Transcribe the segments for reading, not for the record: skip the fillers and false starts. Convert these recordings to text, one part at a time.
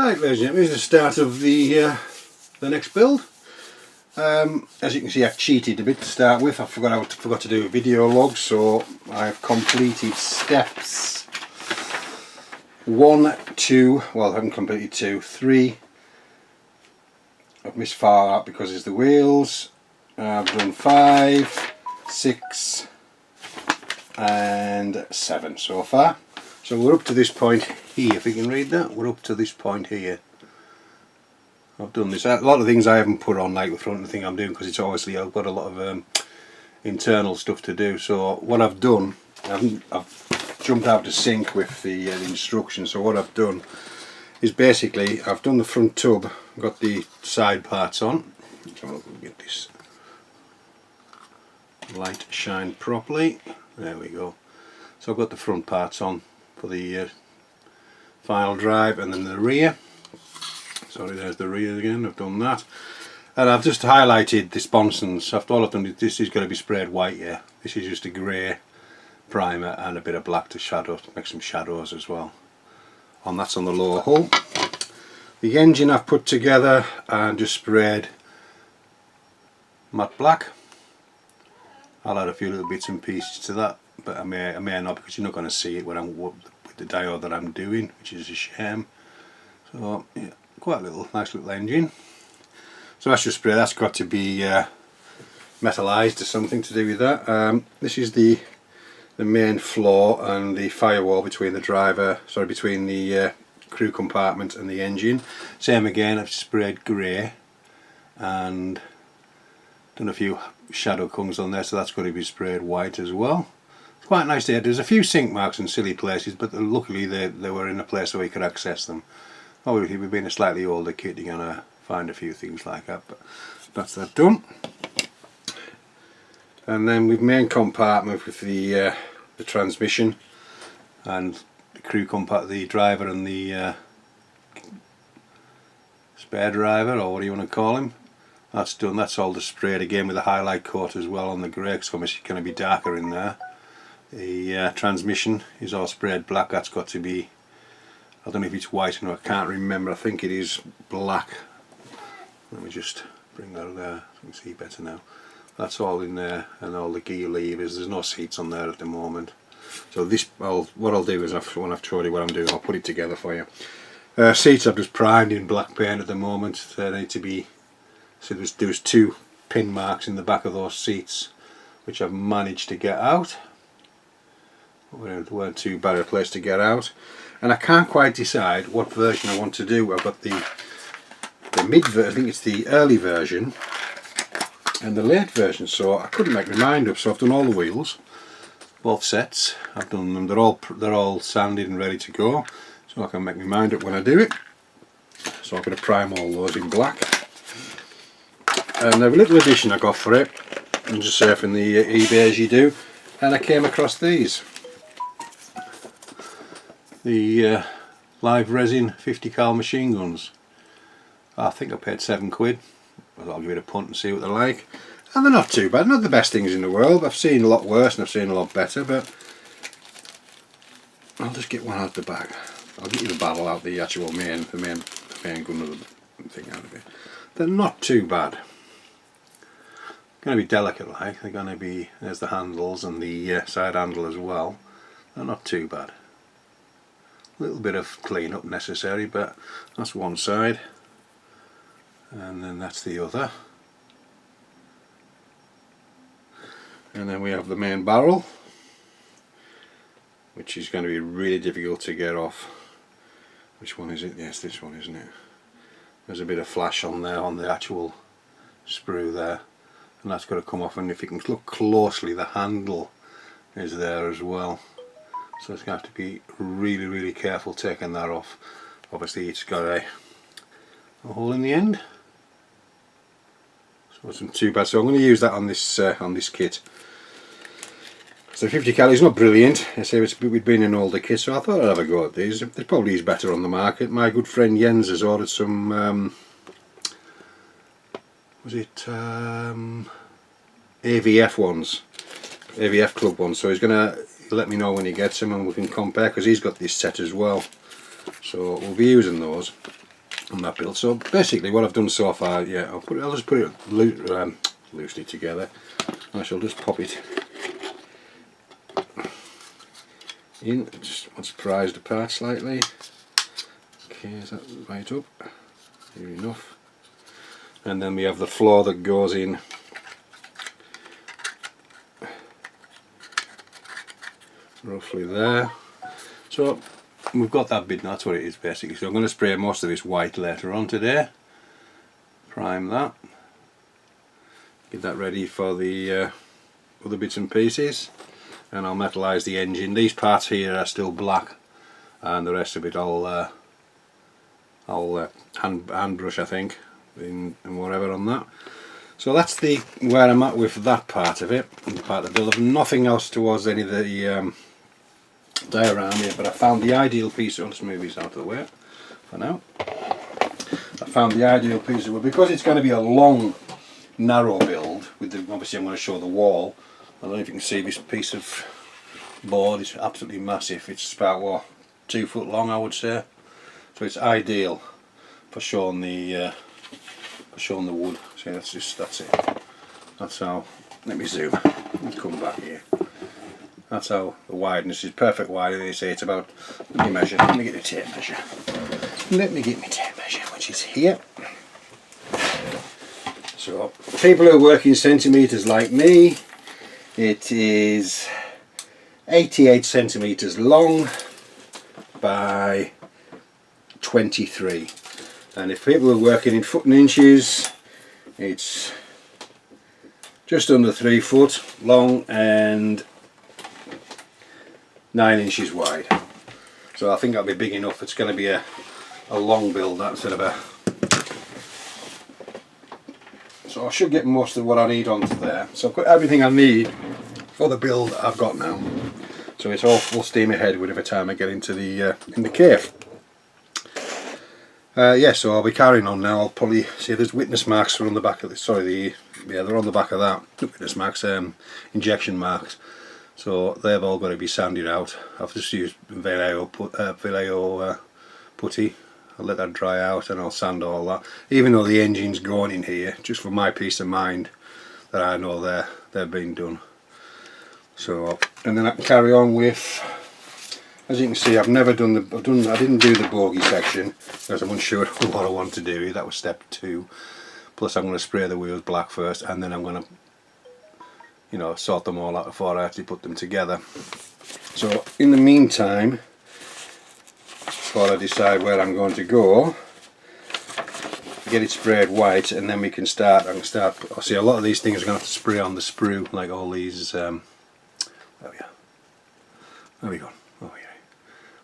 Right, ladies and gentlemen, here's the start of the next build. As you can see, I've cheated a bit to start with. I forgot to do a video log, so I've completed steps 1, 2. Well, I haven't completed 2, 3. I've missed 4 out because it's the wheels. I've done 5, 6, and 7 so far. So we're up to this point here. If you can read that, we're up to this point here. I've done this. A lot of things I haven't put on, like the front of the thing I'm doing, because it's obviously I've got a lot of internal stuff to do. So what I've done, I've jumped out to sync with the instructions. So what I've done is basically I've done the front tub, got the side parts on. So I'll get this light shine properly. There we go. So I've got the front parts on for the final drive, and then the rear. Sorry, there's the rear again. I've done that, and I've just highlighted the sponsons. After all I've done, this is going to be sprayed white here. This is just a grey primer and a bit of black to shadow, make some shadows as well. And that's on the lower hull. The engine I've put together and just sprayed matte black. I'll add a few little bits and pieces to that, but I may not, because you're not going to see it when I'm with the diode that I'm doing, which is a shame. So yeah, quite a nice little engine. So that's just spray. That's got to be metallized or something to do with that. This is the main floor and the firewall between the between the crew compartment and the engine. Same again. I've sprayed grey and done a few shadow cones on there, so that's going to be sprayed white as well. It's quite nice there. There's a few sink marks in silly places, but luckily they were in a place where you could access them. Obviously, we've been a slightly older kit, you're going to find a few things like that, but that's that done. And then with main compartment with the transmission and the crew compartment, the driver and the spare driver, or what do you want to call him, that's done. That's all just sprayed again with a highlight coat as well on the grey, because obviously it's going to be darker in there. The transmission is all sprayed black. That's got to be, I don't know if it's white or not, I can't remember. I think it is black. Let me just bring that there so you can see better now. That's all in there, and all the gear levers. There's no seats on there at the moment. So this, what I'll do is when I've showed you what I'm doing, I'll put it together for you. Seats I've just primed in black paint at the moment. They need to be, so there's 2 pin marks in the back of those seats, which I've managed to get out. Weren't too bad a place to get out. And I can't quite decide what version I want to do. I've got the mid version, I think it's the early version, and the late version, so I couldn't make my mind up. So I've done all the wheels, both sets. I've done them. They're all sanded and ready to go, so I can make my mind up when I do it. So I'm going to prime all those in black. And a little addition I got for it, I'm just surfing the eBay as you do, and I came across these. The live resin 50 cal machine guns. I think I paid £7. I'll give it a punt and see what they're like. And they're not too bad, not the best things in the world. I've seen a lot worse and I've seen a lot better, but I'll just get one out of the bag. I'll get you the barrel out, the actual main gun of the thing out of it. They're not too bad. Going to be delicate, like they're going to be. There's the handles and the side handle as well. They're not too bad. A little bit of clean up necessary, but that's one side, and then that's the other. And then we have the main barrel, which is going to be really difficult to get off. Which one is it? Yes, this one, isn't it? There's a bit of flash on there on the actual sprue there, and that's got to come off. And if you can look closely, the handle is there as well. So it's going to have to be really, really careful taking that off. Obviously it's got a hole in the end, so it's not too bad. So I'm going to use that on this kit. So 50 cal is not brilliant. I say we'd been an older kit, so I thought I'd have a go at these. There probably is better on the market. My good friend Jens has ordered some was it AVF ones, AVF club ones, so he's going to let me know when he gets them and we can compare, because he's got this set as well, so we'll be using those. on that build. So basically what I've done so far, yeah, I'll just put it loosely together. I shall just pop it in, just once prized apart slightly. Okay, is that right up? Here enough. And then we have the floor that goes in roughly there. So we've got that bit, and that's what it is basically. So I'm going to spray most of this white later on today. Prime that. Get that ready for the other bits and pieces. And I'll metallise the engine. These parts here are still black, and the rest of it I'll hand brush, I think, and whatever on that. So that's where I'm at with that part of it, the part of the build. I've nothing else towards any of the diorama here, but I found the ideal piece. Let's move this out of the way for now. I found the ideal piece of wood because it's going to be a long, narrow build. Obviously, I'm going to show the wall. I don't know if you can see this piece of board. It's absolutely massive. It's about what, 2 foot long, I would say. So it's ideal for showing the wood. See, that's it. That's how. Let me zoom. Let me come back here. That's how the wideness is perfect wide. They say it's about. Let me measure. Let me get a tape measure. Let me get my tape measure, which is here. So people who work in centimetres like me, it is 88 centimetres long by 23. And if people are working in foot and inches, it's just under 3 foot long and 9 inches wide. So I think that'll be big enough. It's going to be a long build, that sort of a. So I should get most of what I need onto there. So I've got everything I need for the build I've got now. So it's all full steam ahead whatever time I get into the in the cave. Yeah, so I'll be carrying on now. I'll probably see there's witness marks on the back of this. Sorry, they're on the back of that. Witness marks, injection marks. So they've all got to be sanded out. I've just used Vallejo putty. I'll let that dry out and I'll sand all that. Even though the engine's going in here, just for my peace of mind that I know they've been done. So, and then I can carry on with. As you can see, I didn't do the bogey section because I'm unsure what I want to do. That was step 2. Plus I'm going to spray the wheels black first, and then I'm going to, sort them all out before I actually put them together. So in the meantime, before I decide where I'm going to go, get it sprayed white, and then we can start. I see a lot of these things are going to have to spray on the sprue, like all these. There we go.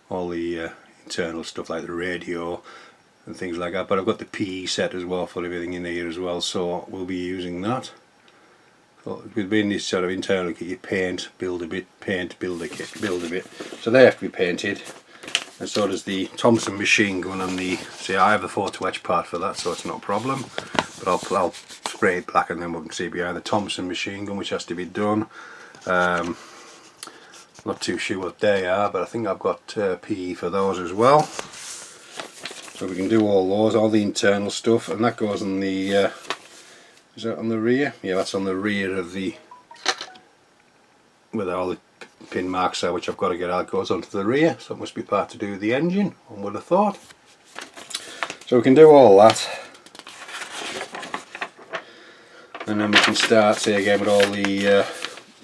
All the internal stuff like the radio and things like that, but I've got the PE set as well for everything in here as well, so we'll be using that. So with being this sort of internal kit, you paint, build a bit, paint, build a bit. So they have to be painted, and so does the Thompson machine gun on the. See, I have the photo etch part for that, so it's not a problem. But I'll spray it black, and then we can see behind the Thompson machine gun, which has to be done. Not too sure what they are, but I think I've got PE for those as well. So we can do all those, all the internal stuff, and that goes on the. Is that on the rear? Yeah, that's on the rear of the. Where all the pin marks are, which I've got to get out, goes onto the rear. So it must be part to do with the engine. One would have thought. So we can do all that, and then we can start, say again, with all the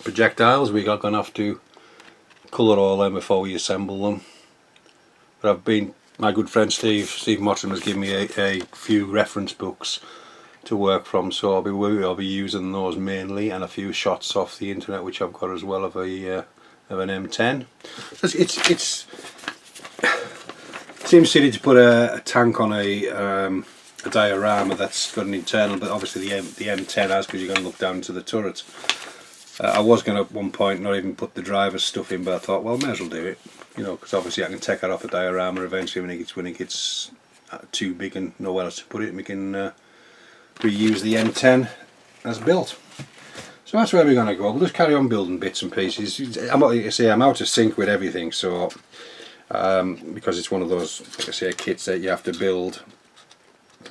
projectiles. We're going to have to colour all them before we assemble them. But my good friend Steve Mottram has given me a few reference books to work from, so I'll be using those mainly, and a few shots off the internet which I've got as well of an M10. It seems silly to put a tank on a diorama that's got an internal, but obviously the M10 has, because you're going to look down into the turret. I was going to at one point not even put the driver's stuff in, but I thought, well, may as well do it, because obviously I can take it off a diorama eventually when it gets too big and nowhere else to put it, and we can reuse the M10 as built. So that's where we're going to go. We'll just carry on building bits and pieces. I'm out of sync with everything, so because it's one of those, like I say, kits that you have to build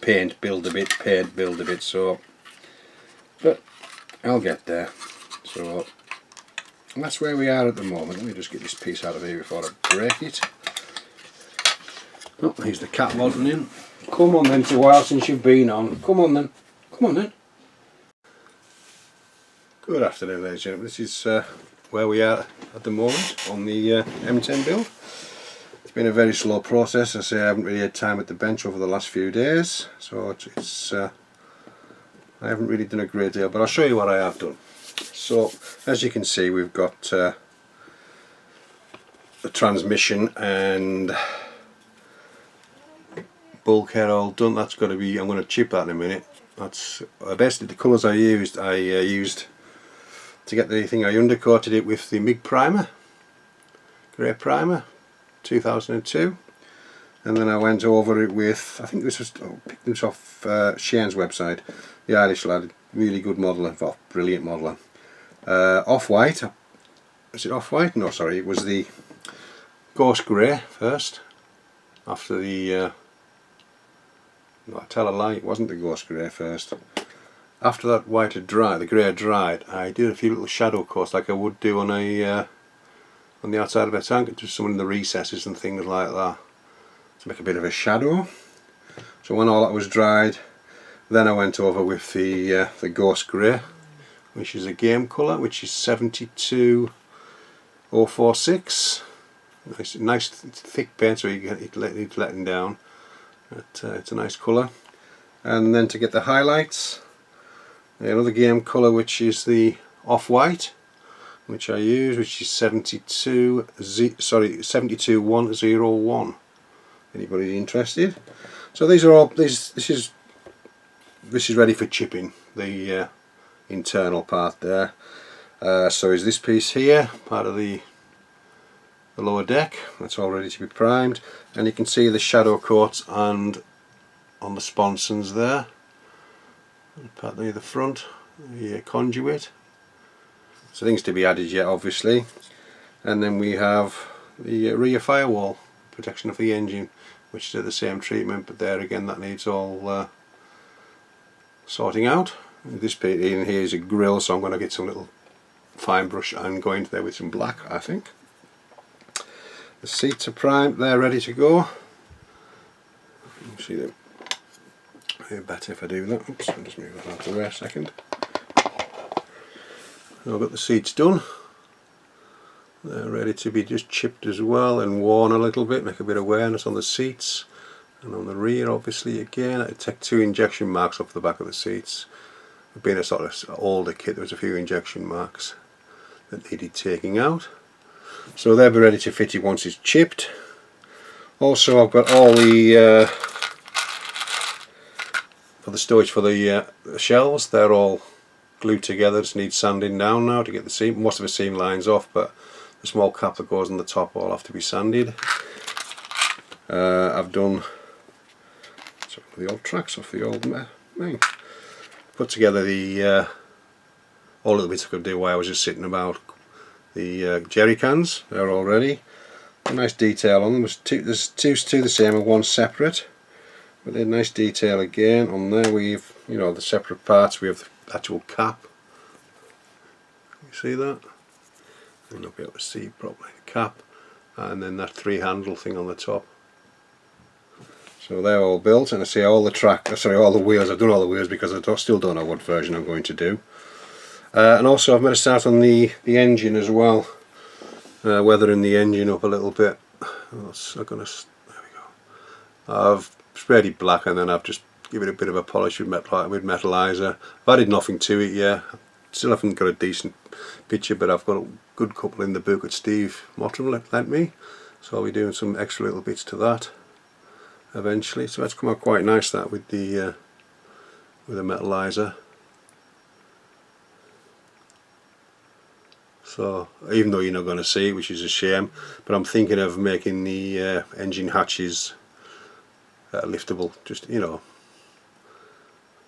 paint, build a bit, paint, build a bit, so, but I'll get there. So and that's where we are at the moment. Let me just get this piece out of here before I break it. Oh, here's the cat waddling in. Come on then, it's a while since you've been on. Come on then, come on then. Good afternoon, ladies and gentlemen. This is where we are at the moment on the M10 build. It's been a very slow process. I say I haven't really had time at the bench over the last few days, so it's I haven't really done a great deal, but I'll show you what I have done. So as you can see, we've got the transmission and bulkhead all done. That's got to be, I'm going to chip that in a minute. That's basically the colours I used to get the thing. I undercoated it with the MIG primer, grey primer, 2002, and then I went over it with, I think this was, picked this off Shane's website, the Irish lad, really good modeller, well, brilliant modeller. Off-white, is it off-white? No, sorry, it was the ghost grey first, after the, no, I tell a lie, it wasn't the ghost grey first. After that white had dried, the grey had dried, I did a few little shadow coats like I would do on a on the outside of a tank, just some in the recesses and things like that, to make a bit of a shadow. So when all that was dried, then I went over with the ghost grey, which is a game colour, which is 72046. Nice thick paint, so you get it letting down. But, it's a nice colour. And then to get the highlights, another game colour, which is the off-white, which I use, which is 72101. Anybody interested? So these are all, this is ready for chipping, the internal part there. So is this piece here, part of the lower deck. That's all ready to be primed, and you can see the shadow coats and on the sponsons there. Part near the front, the conduit. So things to be added yet, obviously. And then we have the rear firewall, protection of the engine, which is the same treatment, but there again that needs all sorting out. This bit in here is a grill, so I'm going to get some little fine brush and go into there with some black, I think. The seats are primed, they're ready to go. See them. Better if I do that. Oops, I'll just move that out of the way a second. I've got the seats done. They're ready to be just chipped as well and worn a little bit, make a bit of awareness on the seats. And on the rear, obviously, again, I take 2 injection marks off the back of the seats. Being a sort of older kit, there was a few injection marks that needed taking out. So they'll be ready to fit it once it's chipped. Also, I've got all the for the storage for the shelves. They're all glued together. Just need sanding down now to get the seam. Most of the seam lines off, but the small cap that goes on the top all have to be sanded. I've done the old tracks off the old main. Put together the all of the bits I could do while I was just sitting about. The jerry cans, they're all ready. A nice detail on them. There's two the same and one separate, but they're nice detail again on there. We've, you know, the separate parts. We have the actual cap. You see that? I'll not be able to see properly. The cap, and then that 3-handle thing on the top. So they're all built, and I see all the all the wheels. I've done all the wheels because I still don't know what version I'm going to do. And also I've made a start on the engine as well, weathering the engine up a little bit. There we go. I've sprayed it black and then I've just given it a bit of a polish with metalizer. I've added nothing to it yet. Still haven't got a decent picture, but I've got a good couple in the book that Steve Mottram lent me, so I'll be doing some extra little bits to that eventually. So that's come out quite nice, that, with the metalizer. So even though you're not going to see it, which is a shame, but I'm thinking of making the engine hatches liftable, just, you know,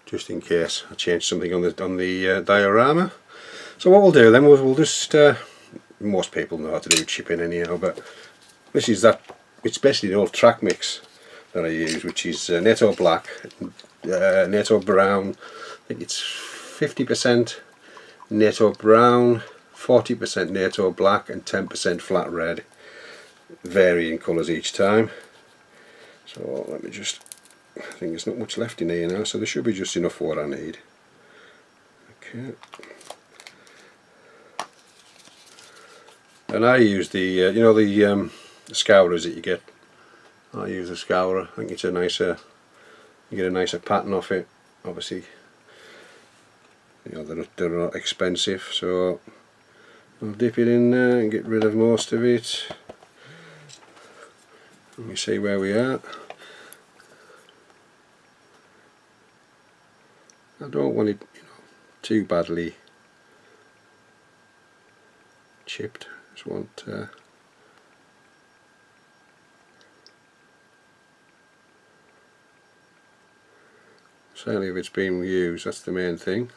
just in case I change something on the diorama. So what we'll do then, we'll just most people know how to do chipping anyhow, but this is that. It's basically an old track mix. that I use, which is Netto Black, Netto Brown. I think it's 50% Netto Brown, 40% Netto Black and 10% flat red, varying colours each time. So let me just, I think there's not much left in here now, so there should be just enough for what I need. Okay. And I use the, you know, the scourers that you get. I use a scourer. I think it's a nicer, you get a nicer pattern off it. Obviously, you know, they're not expensive, so I'll dip it in there and get rid of most of it. Let me see where we are. I don't want it, you know, too badly chipped. I just want certainly if it's being used, that's the main thing.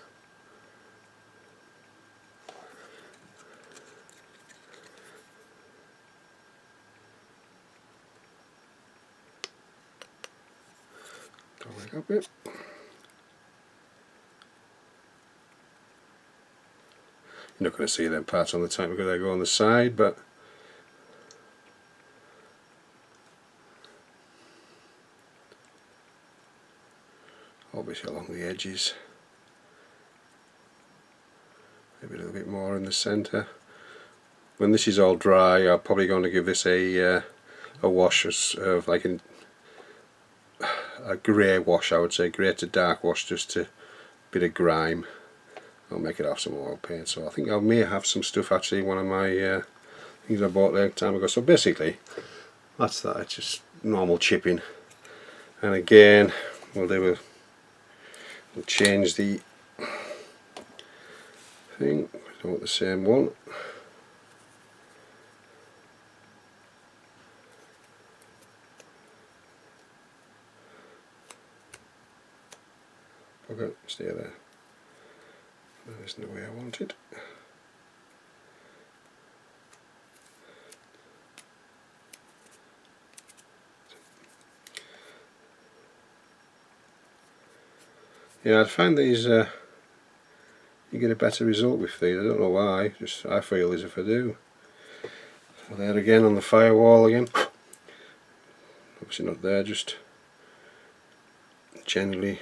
Go back up it. You're not going to see them parts on the tank because they go on the side, but obviously along the edges, maybe a little bit more in the centre. When this is all dry, I'm probably going to give this a wash of like a grey wash, I would say, grey to dark wash, just to bit of grime. I'll make it off some oil paint. So I think I may have some stuff actually, one of my things I bought a long time ago. So basically that's that, it's just normal chipping. And again we'll change the thing, I don't want the same one. Okay, stay there. That isn't the way I want it. Yeah, I find these you get a better result with these. I don't know why, just I feel as if I do. So there again on the firewall again. Obviously not there, just generally.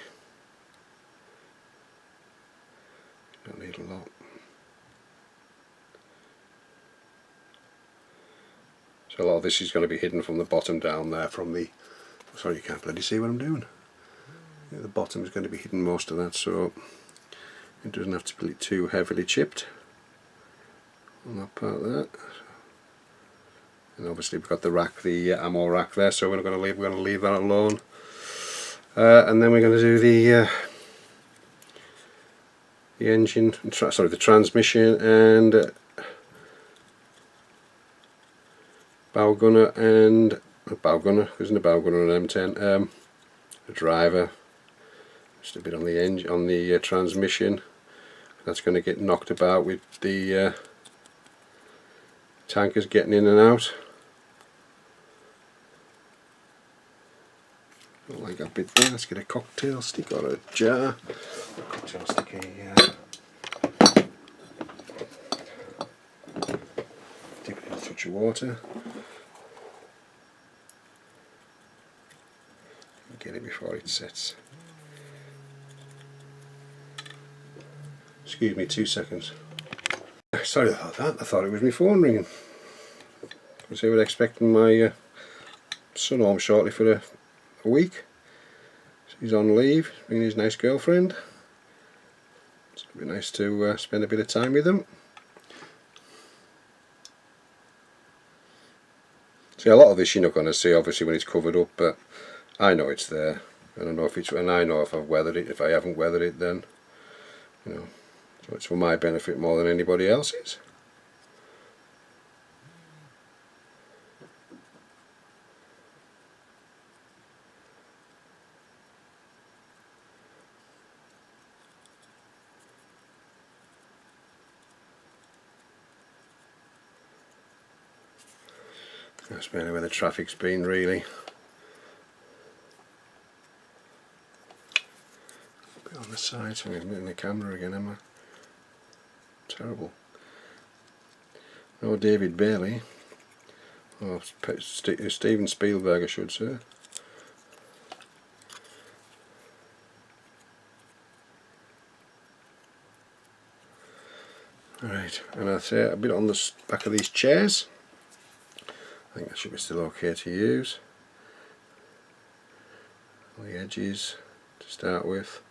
Don't need a lot. So a lot of this is going to be hidden from the bottom down there, from the, sorry you can't bloody see what I'm doing. Yeah, the bottom is going to be hidden, most of that, so it doesn't have to be too heavily chipped on that part there. And obviously we've got the rack, the ammo rack there, so we're going to leave that alone. And then we're going to do the engine, sorry, the transmission and bow gunner and bow gunner. Isn't a bow gunner an M10? The driver. Just a bit on the engine, on the transmission. That's going to get knocked about with the tankers getting in and out. Don't like that bit there. Let's get a cocktail stick or a jar. A cocktail stick here. Dip it in a touch of water. Get it before it sets. Excuse me, 2 seconds. Sorry about that, I thought it was my phone ringing. Because I was expecting my son home shortly for a week. So he's on leave, bringing his nice girlfriend. So it'd be nice to spend a bit of time with them. See, a lot of this you're not going to see obviously when it's covered up, but I know it's there. I don't know if it's, and I know if I've weathered it. If I haven't weathered it, then you know, so it's for my benefit more than anybody else's. That's mainly where the traffic's been, really. side, so I'm hitting the camera again, am I? Terrible. No David Bailey. Oh, Steven Spielberg, I should say. Right, and I say a bit on the back of these chairs. I think that should be still okay to use. All the edges to start with.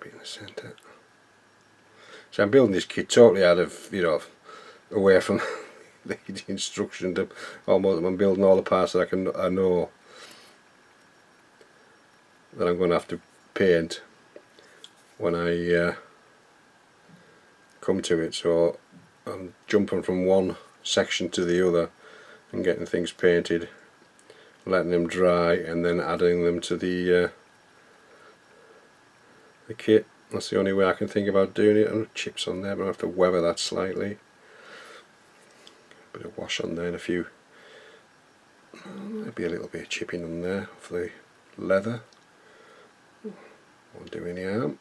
Be in the centre. So I'm building this kit totally out of, you know, away from the instruction to almost. I'm building all the parts that I know that I'm going to have to paint when I come to it. So I'm jumping from one section to the other and getting things painted, letting them dry, and then adding them to the kit. That's the only way I can think about doing it. And chips on there, but I have to weather that slightly. Bit of wash on there and a few, maybe a little bit of chipping on there for the leather. Won't do any harm.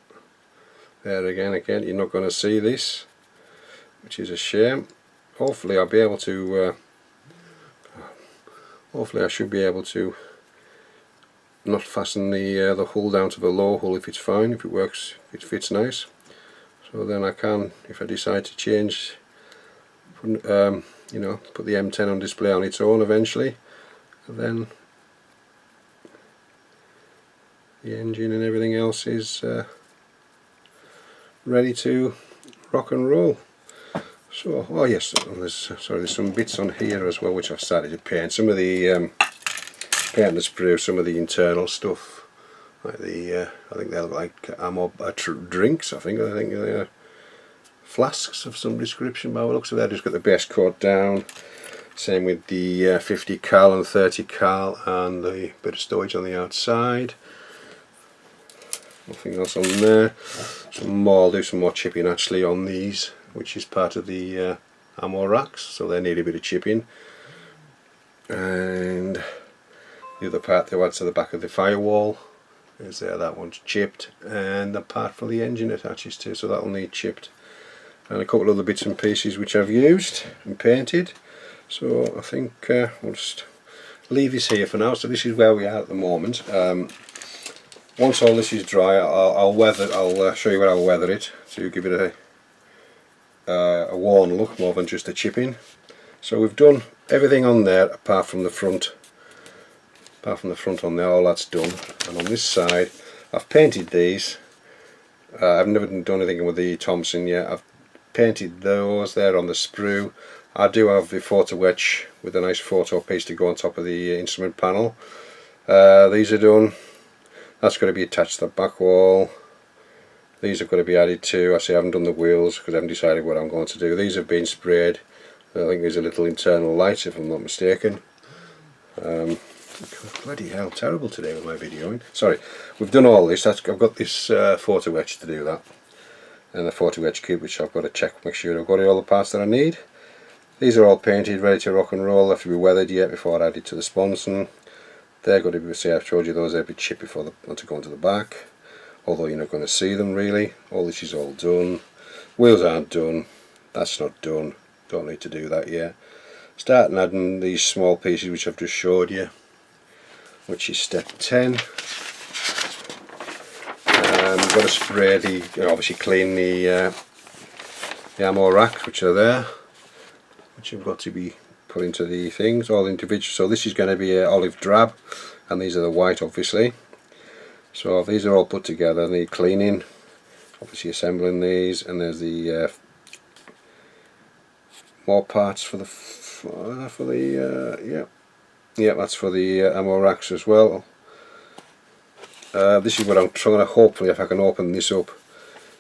There again, you're not going to see this, which is a shame. Hopefully I'll be able to, hopefully I should be able to not fasten the hull down to the low hull if it's fine, if it works, if it fits nice. So then I can, if I decide to change, you know, put the M10 on display on its own eventually, and then the engine and everything else is ready to rock and roll. So, oh yes, there's some bits on here as well which I've started to paint. Some of the paint and sprue, some of the internal stuff, like the I think they look like ammo drinks. I think they're flasks of some description. By the looks of that, just got the base coat down. Same with the 50 cal and 30 cal, and the bit of storage on the outside. Nothing else on there. Some more, I'll do some more chipping actually on these, which is part of the ammo racks, so they need a bit of chipping. And the other part they add to the back of the firewall is there, that one's chipped, and the part for the engine attaches to, so that'll need chipped. And a couple of other bits and pieces which I've used and painted. So I think we'll just leave this here for now. So this is where we are at the moment. Once all this is dry, I'll show you where I'll weather it to give it a worn look more than just a chipping. So we've done everything on there apart from the front. Apart from the front on there, all that's done. And on this side, I've painted these. I've never done anything with the Thompson yet. I've painted those there on the sprue. I do have the photo etch with a nice photo piece to go on top of the instrument panel. These are done. That's going to be attached to the back wall. These are going to be added to. I haven't done the wheels because I haven't decided what I'm going to do. These have been sprayed. I think there's a little internal light if I'm not mistaken. Bloody hell, terrible today with my videoing. Sorry, we've done all this. I've got this photo etch to do that, and the photo etch cube which I've got to check, make sure I've got all the parts that I need. These are all painted, ready to rock and roll. They have to be weathered yet before I add it to the sponson. They're going to be, see, I've showed you those, they'll be chipped before they want to go into the back, although you're not going to see them really. All this is all done. Wheels aren't done, that's not done, don't need to do that yet. Starting adding these small pieces which I've just showed you, which is step 10. We've got to spray obviously clean the ammo racks which are there, which have got to be put into the things, all individual. So this is going to be olive drab, and these are the white obviously. So these are all put together, need cleaning, obviously assembling these, and there's the more parts for the yeah, that's for the ammo racks as well. This is what I'm trying to, hopefully if I can open this up,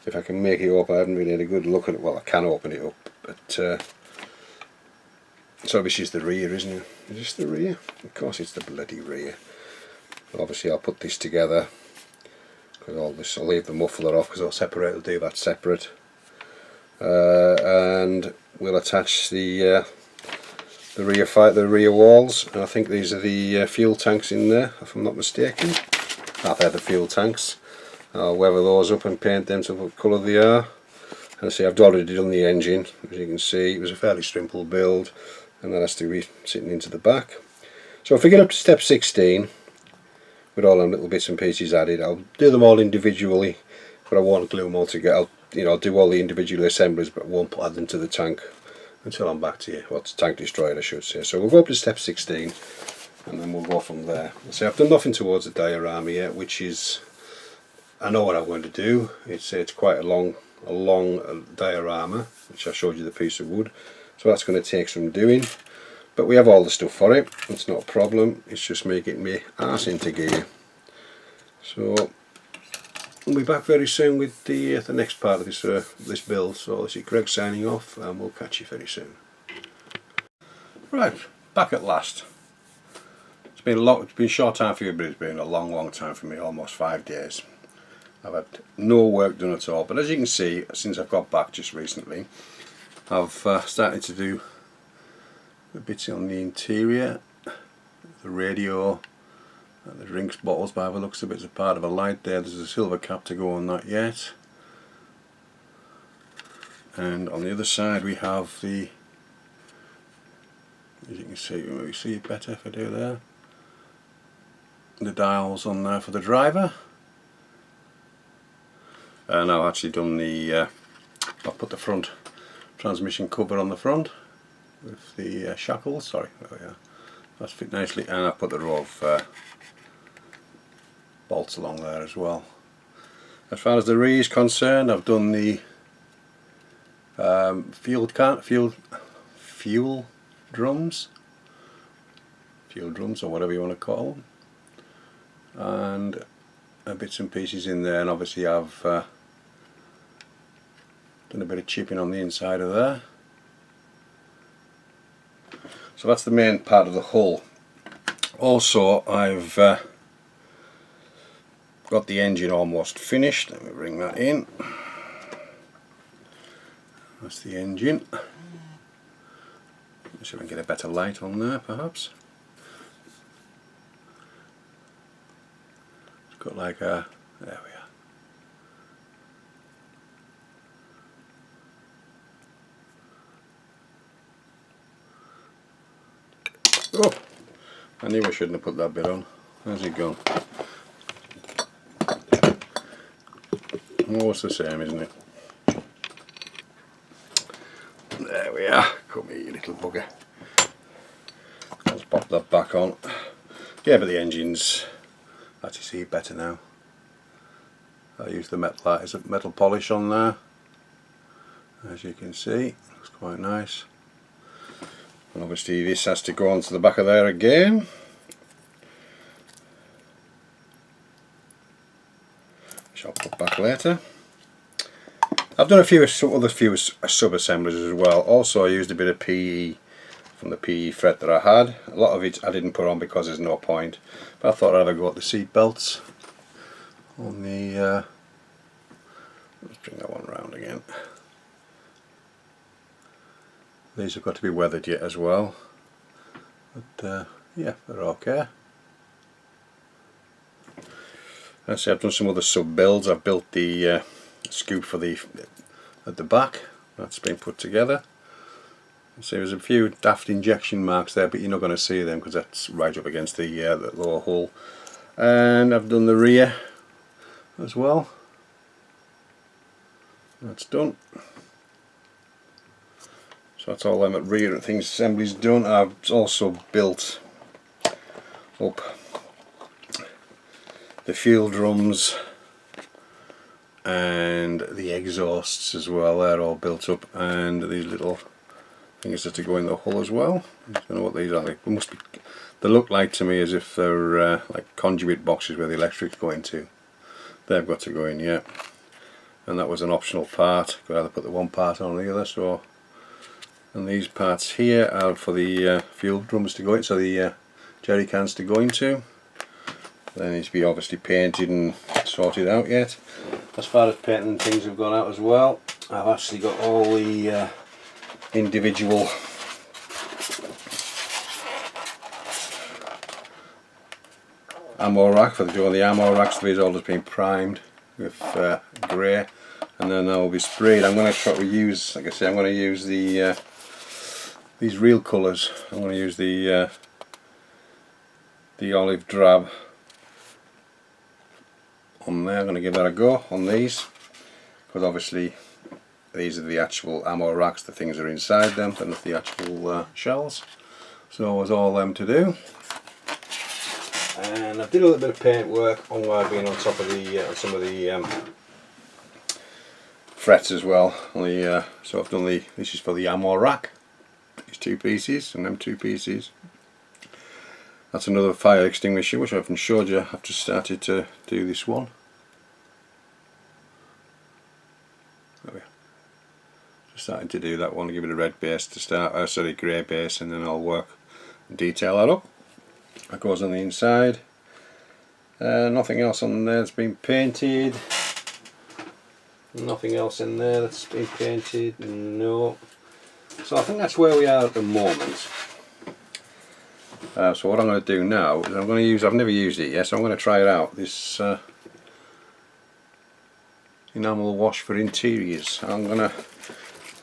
if I can make it open. I haven't really had a good look at it. Well, I can open it up, but so this is the rear, isn't it? Is this the rear? Of course it's the bloody rear. Obviously I'll put this together, because all this, I'll leave the muffler off because I'll do that separate. and we'll attach the rear walls. And I think these are the fuel tanks in there, if I'm not mistaken. They're the fuel tanks. I'll weather those up and paint them to what colour they are. And I say I've already done the engine, as you can see. It was a fairly simple build, and that has to be sitting into the back. So if we get up to step 16 with all them little bits and pieces added, I'll do them all individually, but I won't glue them all together. I'll do all the individual assemblies, but won't add them to the tank until I'm back to you. Well, it's tank destroyer, I should say. So we'll go up to step 16 and then we'll go from there. So I've done nothing towards the diorama yet, which is, I know what I'm going to do. It's quite a long diorama, which I showed you the piece of wood, so that's going to take some doing, but we have all the stuff for it. It's not a problem. It's just me getting my arse into gear. So we'll be back very soon with the next part of this build. So this is Greg signing off, and we'll catch you very soon. Right, back at last. It's been a short time for you, but it's been a long time for me, almost 5 days. I've had no work done at all, but as you can see, since I've got back just recently, I've started to do the bits on the interior, the radio, and the drinks bottles by the looks of it. It's a part of a light there. There's a silver cap to go on that yet. And on the other side we have the, as you can see, maybe see it better if I do there, the dials on there for the driver. And I've actually done the, I've put the front transmission cover on the front with the shackles, sorry, oh yeah, that's fit nicely, and I put the row of bolts along there as well. As far as the rear is concerned, I've done the fuel drums or whatever you want to call them, and bits and pieces in there, and obviously I've done a bit of chipping on the inside of there. So that's the main part of the hull. Also, I've got the engine almost finished. Let me bring that in. That's the engine. Let's see if I can get a better light on there, perhaps. It's got like a, there we are. Oh, I knew I shouldn't have put that bit on. How's it gone? Oh, it's the same, isn't it? There we are. Come here, you little bugger. Let's pop that back on. Yeah, but the engine's actually see it better now. I used the metal polish on there. As you can see, looks quite nice. And obviously this has to go onto the back of there again. Which I'll put back later. I've done a few sub-assemblies as well. Also I used a bit of PE from the PE fret that I had. A lot of it I didn't put on because there's no point. But I thought I'd have a go at the seat belts on the let's bring that one round again. These have got to be weathered yet as well, but yeah, they're okay. I say I've done some other sub builds. I've built the scoop for at the back. That's been put together. So there's a few daft injection marks there, but you're not going to see them because that's right up against the lower hull. And I've done the rear as well. That's done. So that's all them at rear and things assemblies done. I've also built up the fuel drums and the exhausts as well. They're all built up, and these little things that to go in the hull as well. I don't know what these are. They look like to me as if they're like conduit boxes where the electric's going to. They've got to go in, yeah. And that was an optional part. Could either put the one part on or the other. So. And these parts here are for the fuel drums to go in, so the jerry cans to go into. They need to be obviously painted and sorted out yet. As far as painting things have gone out as well, I've actually got all the individual ammo rack for doing the ammo racks. These all just been primed with grey, and then they'll be sprayed. I'm going to try to use, like I say, I'm going to use the these real colours. I'm going to use the olive drab on there. I'm going to give that a go on these, because obviously these are the actual ammo racks, the things are inside them, and not the actual shells. So there's all them to do. And I did a little bit of paint work on where I've been on top of the some of the frets as well. So I've done this is for the ammo rack, these two pieces and them two pieces. That's another fire extinguisher which I haven't showed you. I've just started to do this one. There we are. Just starting to do that one, give it a red base to start, sorry, grey base, and then I'll work and detail that up. That goes on the inside. Nothing else on there that's been painted. Nothing else in there that's been painted. No. So I think that's where we are at the moment. So what I'm going to do now is I'm going to use, I've never used it yet, so I'm going to try it out. This enamel wash for interiors. I'm going to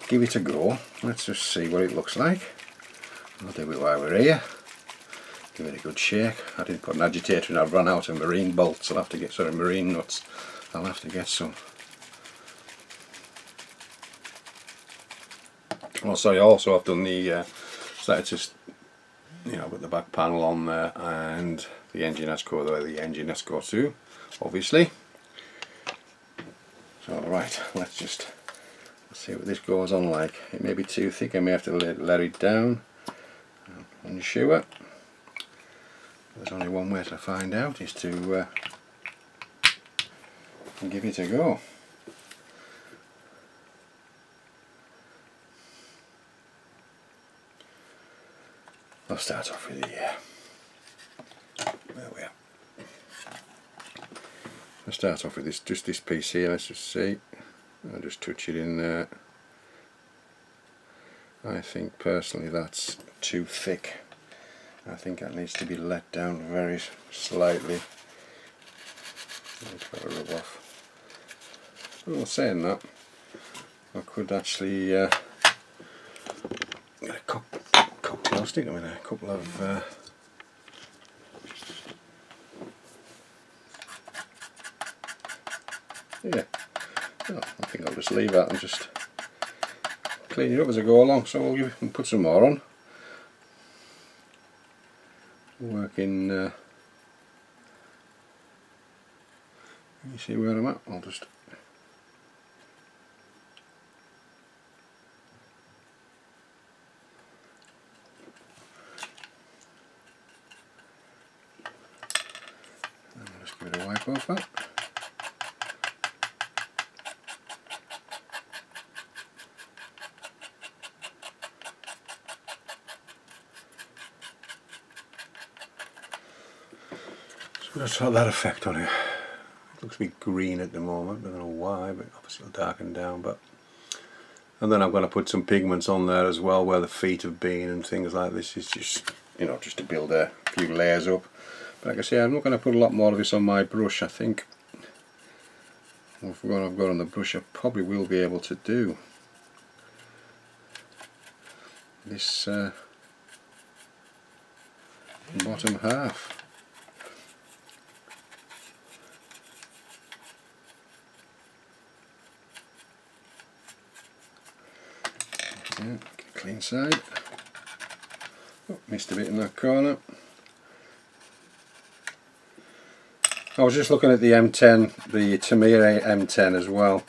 give it a go. Let's just see what it looks like. I'll do it while we're here. Give it a good shake. I didn't put an agitator in, I've run out of marine bolts. I'll have to get, sorry, marine nuts. I'll have to get some. Oh, sorry, also I've done the, started to, you know, put the back panel on there, and the engine has go there, the engine has go too, obviously. So right, let's see what this goes on like. It may be too thick, I may have to let it down. Unsure it. There's only one way to find out, is to give it a go. I'll start off with the there we are. I'll start off with this, just this piece here. Let's just see. I'll just touch it in there. I think personally that's too thick. I think that needs to be let down very slightly. It's got to rub off. Well, saying that, I could actually get a cocktail stick with a couple of yeah. Oh, I think I'll just leave that and just clean it up as I go along. So we'll put some more on. Working, you see where I'm at? I'll just give it a wipe off that. So that's had that effect on it. It looks a bit green at the moment, I don't know why, but obviously it'll darken down. But and then I'm going to put some pigments on there as well, where the feet have been and things like this. It's just, you know, just to build a few layers up. But like I say, I'm not going to put a lot more of this on my brush. I think with what I've got on the brush, I probably will be able to do this bottom half. Yeah, clean side. Oh, missed a bit in that corner. I was just looking at the M10, the Tamiya M10 as well.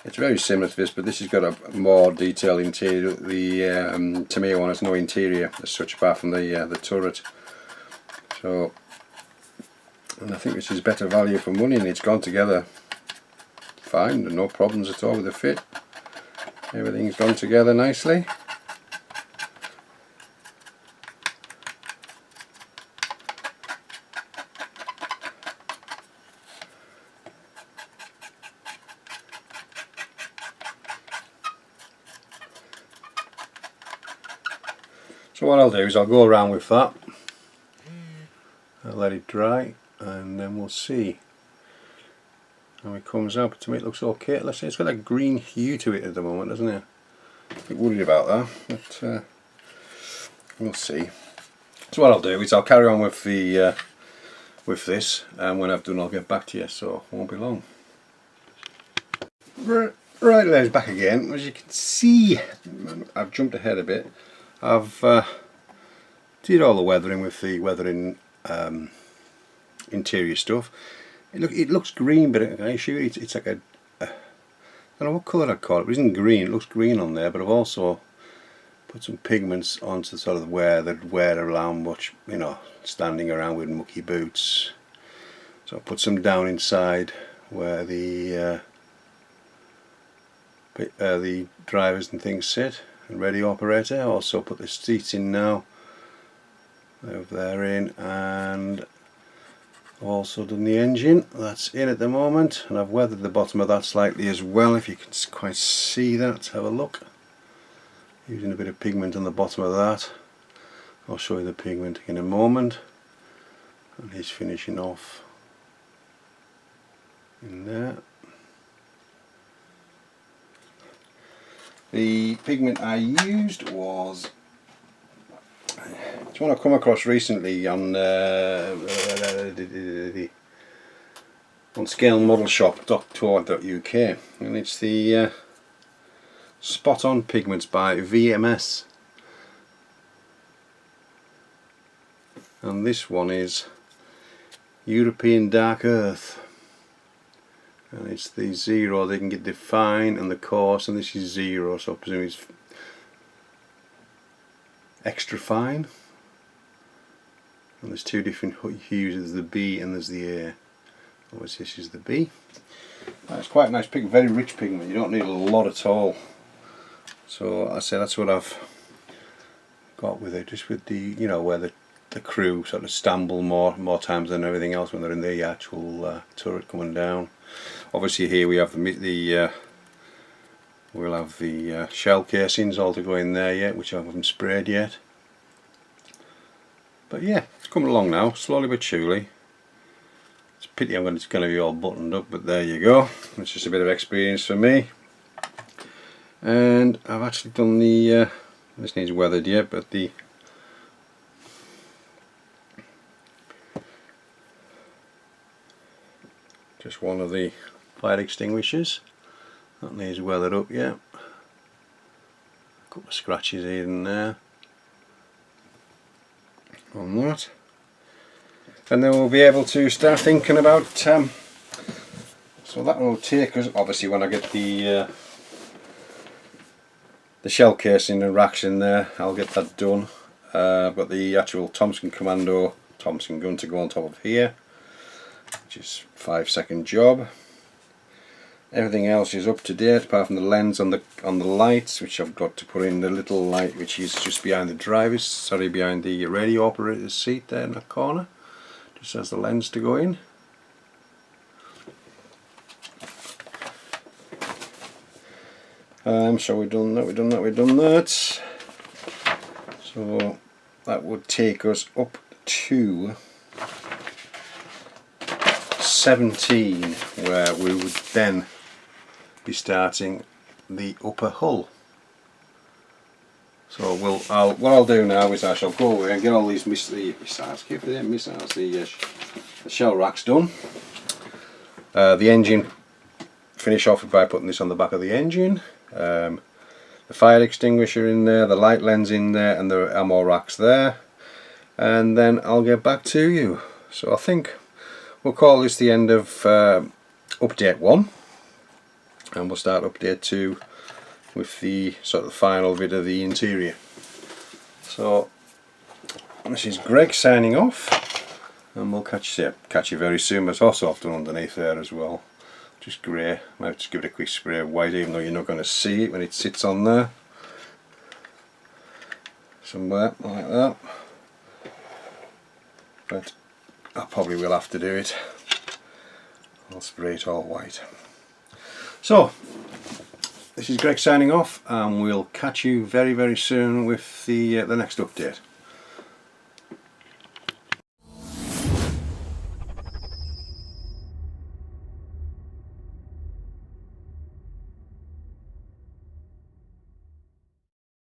It's very similar to this, but this has got a more detailed interior. The Tamiya one has no interior as such, apart from the turret. So, and I think this is better value for money, and it's gone together fine, no problems at all with the fit. Everything's gone together nicely. So what I'll do is I'll go around with that, I'll let it dry, and then we'll see how it comes out. But to me it looks okay. Let's say it's got a green hue to it at the moment, doesn't it? A bit worried about that, but we'll see. So what I'll do is I'll carry on with the with this, and when I've done I'll get back to you, so it won't be long. Right, there's back again. As you can see, I've jumped ahead a bit. I've did all the weathering with the weathering interior stuff. It looks green, but I assure you it's like I don't know what colour I'd call it. It isn't green. It looks green on there, but I've also put some pigments onto sort of where they'd wear around, much, you know, standing around with mucky boots. So I put some down inside where the drivers and things sit, and radio operator. I also put the seats in now, over there in, and I've also done the engine. That's in at the moment, and I've weathered the bottom of that slightly as well, if you can quite see that. Have a look. Using a bit of pigment on the bottom of that. I'll show you the pigment in a moment. And he's finishing off in there. The pigment I used was, it's one I've come across recently on scalemodelshop.co.uk, and it's the Spot On Pigments by VMS, and this one is European Dark Earth, and it's the 0. They can get the fine and the coarse, and this is 0, so I presume it's extra fine. And there's two different hues, there's the B and there's the A. Obviously this is the B. It's quite a nice pigment, very rich pigment, you don't need a lot at all. So I say that's what I've got with it, just with the, you know, where the crew sort of stumble more times than everything else when they're in the actual turret coming down. Obviously here we have we'll have the shell casings all to go in there yet, which I haven't sprayed yet. But yeah, it's coming along now, slowly but surely. It's a pity it's going to be all buttoned up, but there you go. It's just a bit of experience for me. And I've actually done the, this needs weathered yet, but just one of the fire extinguishers that needs weathered up yet. A couple of scratches here and there on that, and then we'll be able to start thinking about so that will take us, obviously when I get the shell casing and racks in there, I'll get that done. I've got the actual Thompson Commando Thompson gun to go on top of here, which is a 5-second job. Everything else is up to date apart from the lens on the lights, which I've got to put in the little light which is just behind the behind the radio operator's seat there in the corner, just has the lens to go in. So we've done that. So that would take us up to 17, where we would then be starting the upper hull. So what I'll do now is I shall go away and get all these the shell racks done. The engine, finish off by putting this on the back of the engine. The fire extinguisher in there, the light lens in there, and the ammo racks there, and then I'll get back to you. So I think we'll call this the end of update 1, and we'll start update 2 with the sort of final bit of the interior. So this is Greg signing off, and we'll catch you very soon. There's also I've done underneath there as well, just grey. I might just give it a quick spray of white, even though you're not going to see it when it sits on there. Somewhere like that. But I probably will have to do it. I'll spray it all white. So this is Greg signing off, and we'll catch you very soon with the next update.